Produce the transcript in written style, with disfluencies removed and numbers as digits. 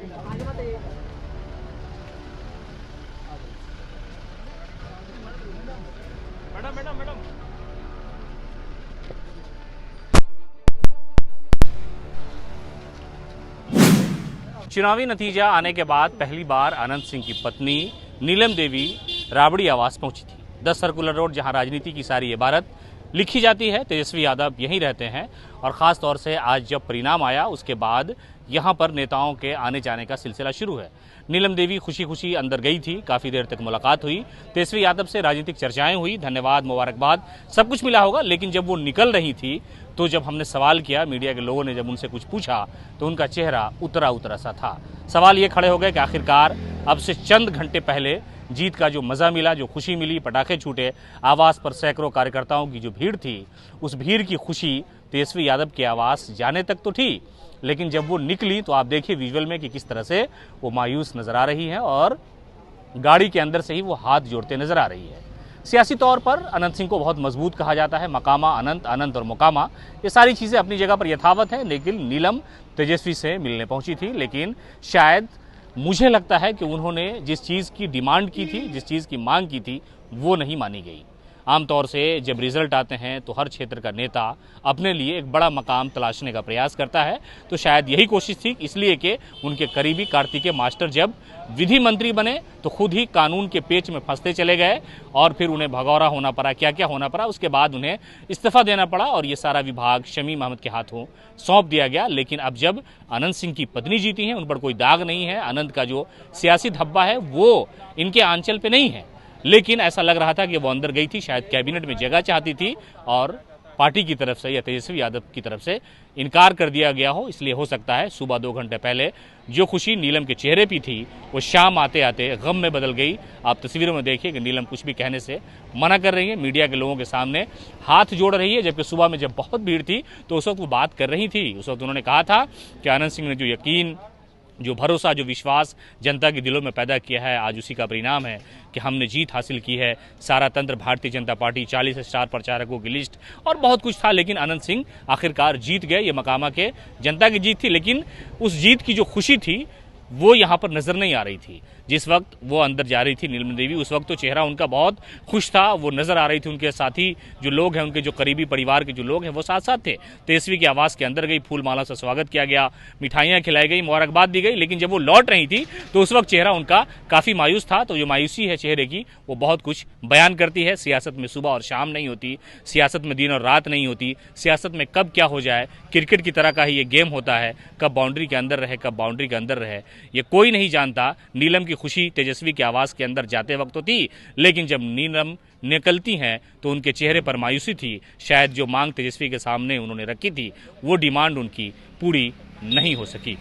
Madam madam madam चुनावी नतीजा आने के बाद पहली बार अनंत सिंह की पत्नी नीलम देवी राबड़ी आवास पहुंची थी। 10 सर्कुलर रोड, जहां राजनीति की सारी इबारत लिखी जाती है। तेजस्वी यादव यहीं रहते हैं और ख़ास तौर से आज जब परिणाम आया उसके बाद यहां पर नेताओं के आने जाने का सिलसिला शुरू है। नीलम देवी खुशी खुशी अंदर गई थी, काफ़ी देर तक मुलाकात हुई, तेजस्वी यादव से राजनीतिक चर्चाएं हुई, धन्यवाद, मुबारकबाद सब कुछ मिला होगा। लेकिन जब वो निकल रही थी तो जब हमने सवाल किया, मीडिया के लोगों ने जब उनसे कुछ पूछा तो उनका चेहरा उतरा उतरा सा था। सवाल ये खड़े हो गए कि आखिरकार अब से चंद घंटे पहले जीत का जो मज़ा मिला, जो खुशी मिली, पटाखे छूटे, आवास पर सैकड़ों कार्यकर्ताओं की जो भीड़ थी, उस भीड़ की खुशी तेजस्वी यादव के आवास जाने तक तो थी, लेकिन जब वो निकली तो आप देखिए विजुअल में कि किस तरह से वो मायूस नजर आ रही हैं और गाड़ी के अंदर से ही वो हाथ जोड़ते नजर आ रही है। सियासी तौर पर अनंत सिंह को बहुत मजबूत कहा जाता है। मकामा, अनंत, अनंत और मुकामा, ये सारी चीज़ें अपनी जगह पर यथावत हैं। लेकिन नीलम तेजस्वी से मिलने पहुंची थी, लेकिन शायद मुझे लगता है कि उन्होंने जिस चीज़ की डिमांड की थी, जिस चीज़ की मांग की थी, वो नहीं मानी गई। आमतौर से जब रिजल्ट आते हैं तो हर क्षेत्र का नेता अपने लिए एक बड़ा मकाम तलाशने का प्रयास करता है। तो शायद यही कोशिश थी, इसलिए कि उनके करीबी कार्तिकेय मास्टर जब विधि मंत्री बने तो खुद ही कानून के पेच में फंसते चले गए और फिर उन्हें भगौरा होना पड़ा, क्या क्या होना पड़ा। उसके बाद उन्हें इस्तीफा देना पड़ा और ये सारा विभाग शमीम अहमद के हाथों सौंप दिया गया। लेकिन अब जब अनंत सिंह की पत्नी जीती हैं, उन पर कोई दाग नहीं है, अनंत का जो सियासी धब्बा है वो इनके आंचल पे नहीं है। लेकिन ऐसा लग रहा था कि वो अंदर गई थी, शायद कैबिनेट में जगह चाहती थी और पार्टी की तरफ से या तेजस्वी यादव की तरफ से इनकार कर दिया गया हो। इसलिए हो सकता है सुबह 2 घंटे पहले जो खुशी नीलम के चेहरे पे थी वो शाम आते आते गम में बदल गई। आप तस्वीरों में देखिए कि नीलम कुछ भी कहने से मना कर रही है, मीडिया के लोगों के सामने हाथ जोड़ रही है। जबकि सुबह में जब बहुत भीड़ थी तो उस वक्त वो बात कर रही थी। उस वक्त उन्होंने कहा था कि आनंद सिंह ने जो यकीन, जो भरोसा, जो विश्वास जनता के दिलों में पैदा किया है, आज उसी का परिणाम है कि हमने जीत हासिल की है। सारा तंत्र भारतीय जनता पार्टी, 40 स्टार प्रचारकों की लिस्ट और बहुत कुछ था, लेकिन अनंत सिंह आखिरकार जीत गए। ये मकामा के जनता की जीत थी, लेकिन उस जीत की जो खुशी थी वो यहाँ पर नजर नहीं आ रही थी। जिस वक्त वो अंदर जा रही थी नीलम देवी, उस वक्त तो चेहरा उनका बहुत खुश था, वो नजर आ रही थी। उनके साथी जो लोग हैं, उनके जो करीबी परिवार के जो लोग हैं वो साथ साथ थे। तेजस्वी के आवास के अंदर गई, फूल माला से स्वागत किया गया, मिठाइयाँ खिलाई गई, मुबारकबाद दी गई। लेकिन जब वो लौट रही थी तो उस वक्त चेहरा उनका काफ़ी मायूस था। तो जो मायूसी है चेहरे की वो बहुत कुछ बयान करती है। सियासत में सुबह और शाम नहीं होती, सियासत में दिन और रात नहीं होती, सियासत में कब क्या हो जाए, क्रिकेट की तरह का ही ये गेम होता है, कब बाउंड्री के अंदर रहे, कब बाउंड्री के अंदर रहे, ये कोई नहीं जानता। नीलम की खुशी तेजस्वी के आवास के अंदर जाते वक्त तो थी, लेकिन जब नीलम निकलती हैं तो उनके चेहरे पर मायूसी थी। शायद जो मांग तेजस्वी के सामने उन्होंने रखी थी वो डिमांड उनकी पूरी नहीं हो सकी।